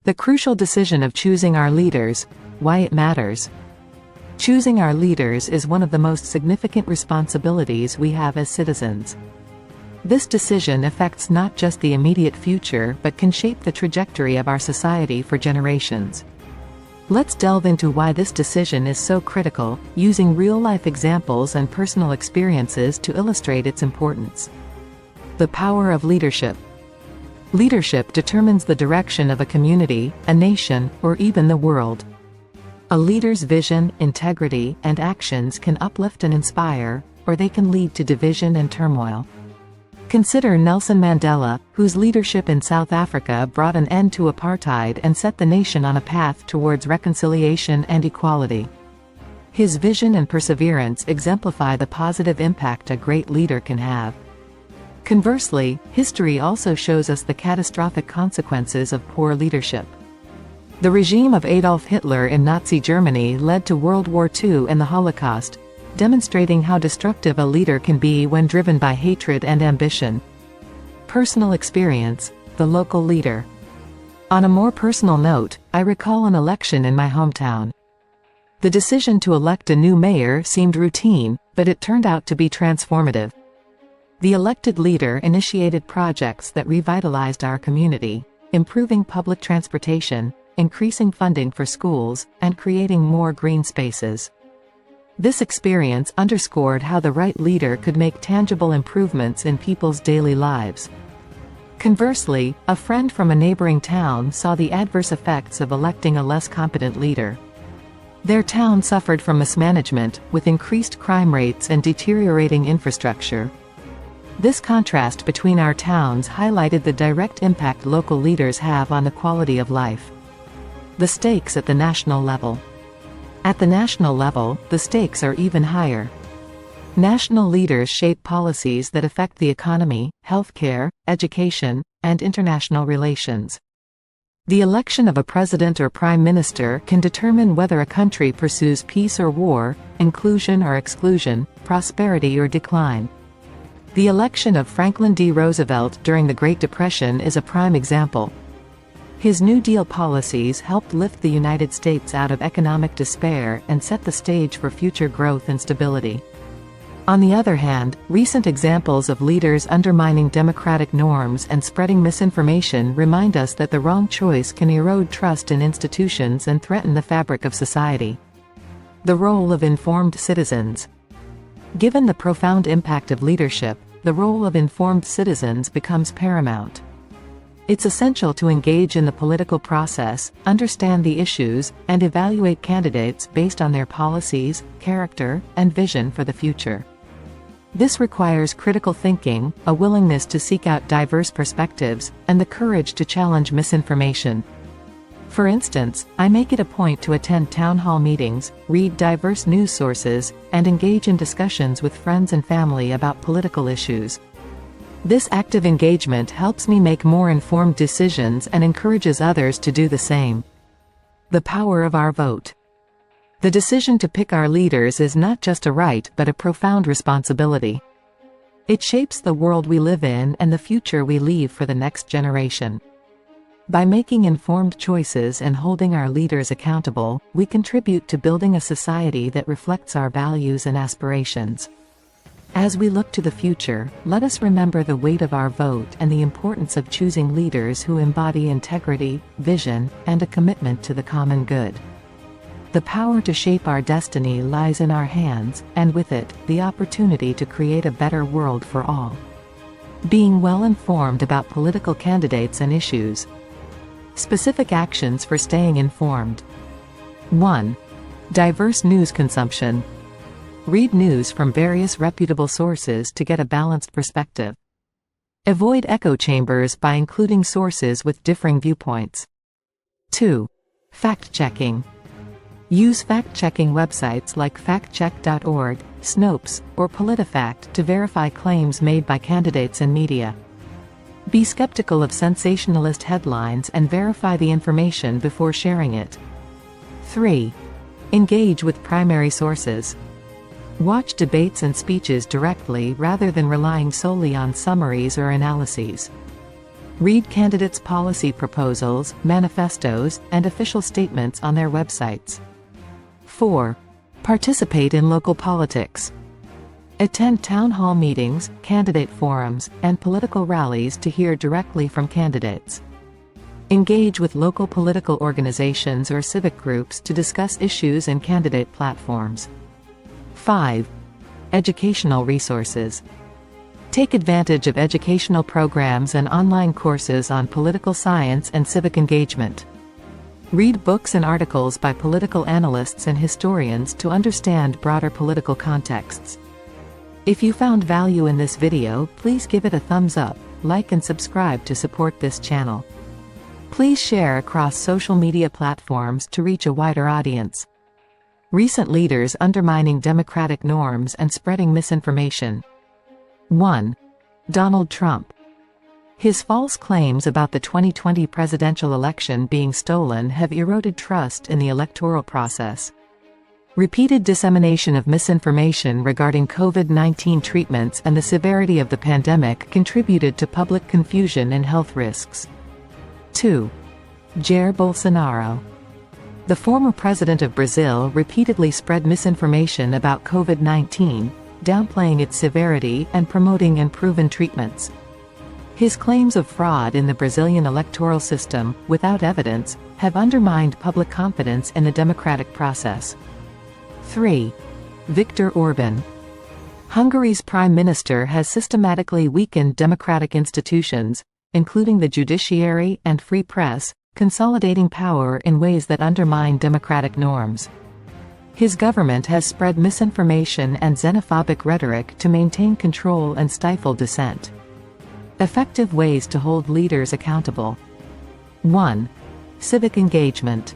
The crucial decision of choosing our leaders, why it matters. Choosing our leaders is one of the most significant responsibilities we have as citizens. This decision affects not just the immediate future but can shape the trajectory of our society for generations. Let's delve into why this decision is so critical, using real-life examples and personal experiences to illustrate its importance. The power of leadership. Leadership determines the direction of a community, a nation, or even the world. A leader's vision, integrity, and actions can uplift and inspire, or they can lead to division and turmoil. Consider Nelson Mandela, whose leadership in South Africa brought an end to apartheid and set the nation on a path towards reconciliation and equality. His vision and perseverance exemplify the positive impact a great leader can have. Conversely, history also shows us the catastrophic consequences of poor leadership. The regime of Adolf Hitler in Nazi Germany led to World War II and the Holocaust, demonstrating how destructive a leader can be when driven by hatred and ambition. Personal experience, the local leader. On a more personal note, I recall an election in my hometown. The decision to elect a new mayor seemed routine, but it turned out to be transformative. The elected leader initiated projects that revitalized our community, improving public transportation, increasing funding for schools, and creating more green spaces. This experience underscored how the right leader could make tangible improvements in people's daily lives. Conversely, a friend from a neighboring town saw the adverse effects of electing a less competent leader. Their town suffered from mismanagement, with increased crime rates and deteriorating infrastructure. This contrast between our towns highlighted the direct impact local leaders have on the quality of life. The stakes at the national level. At the national level, the stakes are even higher. National leaders shape policies that affect the economy, healthcare, education, and international relations. The election of a president or prime minister can determine whether a country pursues peace or war, inclusion or exclusion, prosperity or decline. The election of Franklin D. Roosevelt during the Great Depression is a prime example. His New Deal policies helped lift the United States out of economic despair and set the stage for future growth and stability. On the other hand, recent examples of leaders undermining democratic norms and spreading misinformation remind us that the wrong choice can erode trust in institutions and threaten the fabric of society. The role of informed citizens. Given the profound impact of leadership, the role of informed citizens becomes paramount. It's essential to engage in the political process, understand the issues, and evaluate candidates based on their policies, character, and vision for the future. This requires critical thinking, a willingness to seek out diverse perspectives, and the courage to challenge misinformation. For instance, I make it a point to attend town hall meetings, read diverse news sources, and engage in discussions with friends and family about political issues. This active engagement helps me make more informed decisions and encourages others to do the same. The power of our vote. The decision to pick our leaders is not just a right but a profound responsibility. It shapes the world we live in and the future we leave for the next generation. By making informed choices and holding our leaders accountable, we contribute to building a society that reflects our values and aspirations. As we look to the future, let us remember the weight of our vote and the importance of choosing leaders who embody integrity, vision, and a commitment to the common good. The power to shape our destiny lies in our hands, and with it, the opportunity to create a better world for all. Being well informed about political candidates and issues. Specific actions for staying informed. 1. Diverse news consumption. Read news from various reputable sources to get a balanced perspective. Avoid echo chambers by including sources with differing viewpoints. 2. Fact-checking. Use fact-checking websites like factcheck.org, Snopes, or PolitiFact to verify claims made by candidates and media. Be skeptical of sensationalist headlines and verify the information before sharing it. 3. Engage with primary sources. Watch debates and speeches directly rather than relying solely on summaries or analyses. Read candidates' policy proposals, manifestos, and official statements on their websites. 4. Participate in local politics. Attend town hall meetings, candidate forums, and political rallies to hear directly from candidates. Engage with local political organizations or civic groups to discuss issues and candidate platforms. 5. Educational resources. Take advantage of educational programs and online courses on political science and civic engagement. Read books and articles by political analysts and historians to understand broader political contexts. If you found value in this video, please give it a thumbs up, like and subscribe to support this channel. Please share across social media platforms to reach a wider audience. Recent leaders undermining democratic norms and spreading misinformation. 1. Donald Trump. His false claims about the 2020 presidential election being stolen have eroded trust in the electoral process. Repeated dissemination of misinformation regarding COVID-19 treatments and the severity of the pandemic contributed to public confusion and health risks. 2. Jair Bolsonaro. The former president of Brazil repeatedly spread misinformation about COVID-19, downplaying its severity and promoting unproven treatments. His claims of fraud in the Brazilian electoral system, without evidence, have undermined public confidence in the democratic process. 3. Viktor Orban. Hungary's prime minister has systematically weakened democratic institutions, including the judiciary and free press, consolidating power in ways that undermine democratic norms. His government has spread misinformation and xenophobic rhetoric to maintain control and stifle dissent. Effective ways to hold leaders accountable. 1. Civic engagement.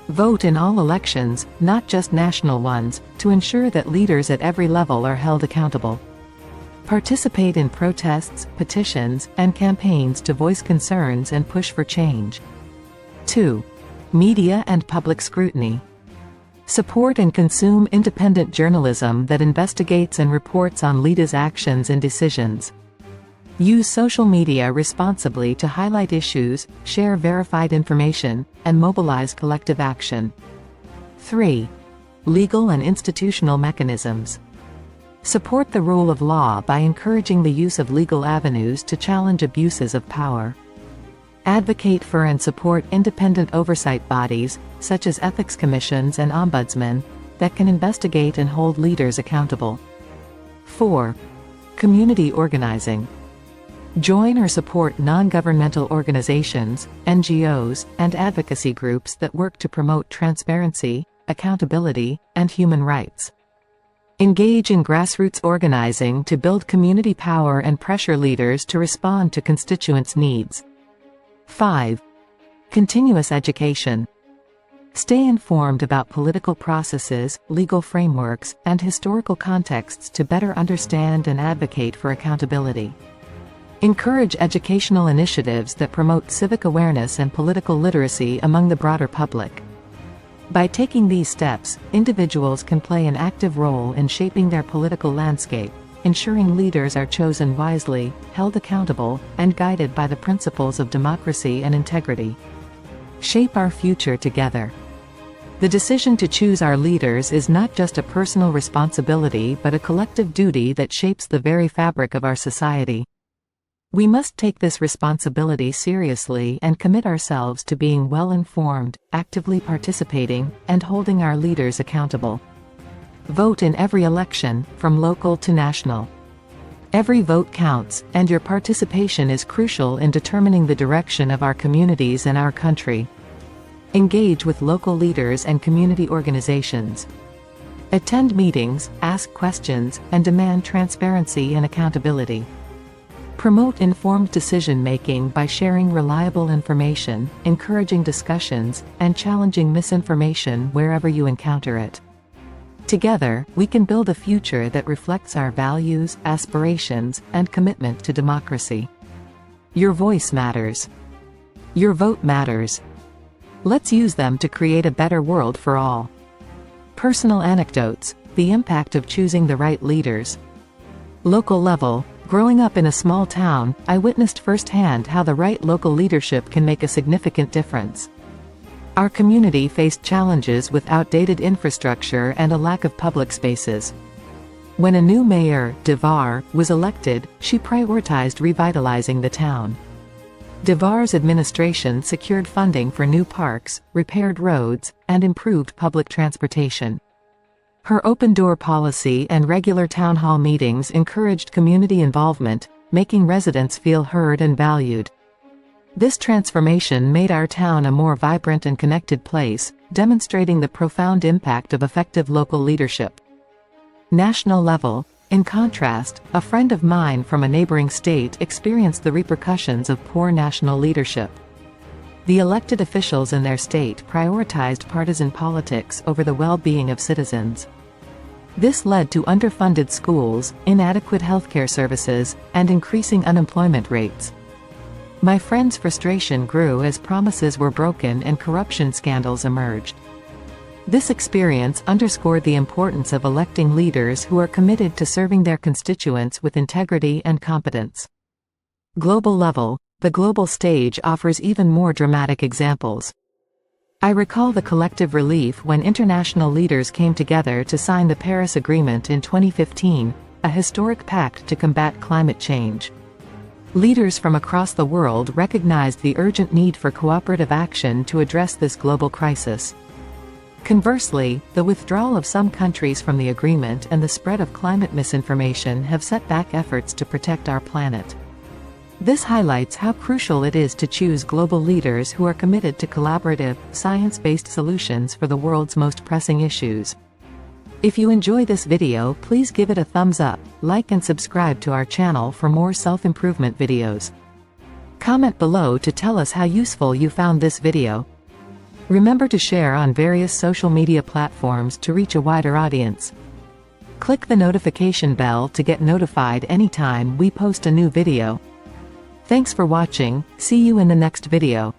Vote in all elections, not just national ones, to ensure that leaders at every level are held accountable. Participate in protests, petitions, and campaigns to voice concerns and push for change. 2. Media and public scrutiny. Support and consume independent journalism that investigates and reports on leaders' actions and decisions. Use social media responsibly to highlight issues, share verified information, and mobilize collective action. 3. Legal and institutional mechanisms. Support the rule of law by encouraging the use of legal avenues to challenge abuses of power. Advocate for and support independent oversight bodies, such as ethics commissions and ombudsmen, that can investigate and hold leaders accountable. 4. Community organizing. Join or support non-governmental organizations, NGOs, and advocacy groups that work to promote transparency, accountability, and human rights. Engage in grassroots organizing to build community power and pressure leaders to respond to constituents' needs. 5. Continuous education. Stay informed about political processes, legal frameworks, and historical contexts to better understand and advocate for accountability. Encourage educational initiatives that promote civic awareness and political literacy among the broader public. By taking these steps, individuals can play an active role in shaping their political landscape, ensuring leaders are chosen wisely, held accountable, and guided by the principles of democracy and integrity. Shape our future together. The decision to choose our leaders is not just a personal responsibility but a collective duty that shapes the very fabric of our society. We must take this responsibility seriously and commit ourselves to being well-informed, actively participating, and holding our leaders accountable. Vote in every election, from local to national. Every vote counts, and your participation is crucial in determining the direction of our communities and our country. Engage with local leaders and community organizations. Attend meetings, ask questions, and demand transparency and accountability. Promote informed decision-making by sharing reliable information, encouraging discussions, and challenging misinformation wherever you encounter it. Together, we can build a future that reflects our values, aspirations, and commitment to democracy. Your voice matters. Your vote matters. Let's use them to create a better world for all. Personal anecdotes: the impact of choosing the right leaders. Local level: Growing up in a small town, I witnessed firsthand how the right local leadership can make a significant difference. Our community faced challenges with outdated infrastructure and a lack of public spaces. When a new mayor, Devar, was elected, she prioritized revitalizing the town. Devar's administration secured funding for new parks, repaired roads, and improved public transportation. Her open-door policy and regular town hall meetings encouraged community involvement, making residents feel heard and valued. This transformation made our town a more vibrant and connected place, demonstrating the profound impact of effective local leadership. National level. In contrast, a friend of mine from a neighboring state experienced the repercussions of poor national leadership. The elected officials in their state prioritized partisan politics over the well-being of citizens. This led to underfunded schools, inadequate healthcare services, and increasing unemployment rates. My friend's frustration grew as promises were broken and corruption scandals emerged. This experience underscored the importance of electing leaders who are committed to serving their constituents with integrity and competence. Global level. The global stage offers even more dramatic examples. I recall the collective relief when international leaders came together to sign the Paris Agreement in 2015, a historic pact to combat climate change. Leaders from across the world recognized the urgent need for cooperative action to address this global crisis. Conversely, the withdrawal of some countries from the agreement and the spread of climate misinformation have set back efforts to protect our planet. This highlights how crucial it is to choose global leaders who are committed to collaborative, science-based solutions for the world's most pressing issues. If you enjoy this video, please give it a thumbs up, like and subscribe to our channel for more self-improvement videos. Comment below to tell us how useful you found this video. Remember to share on various social media platforms to reach a wider audience. Click the notification bell to get notified anytime we post a new video. Thanks for watching, see you in the next video.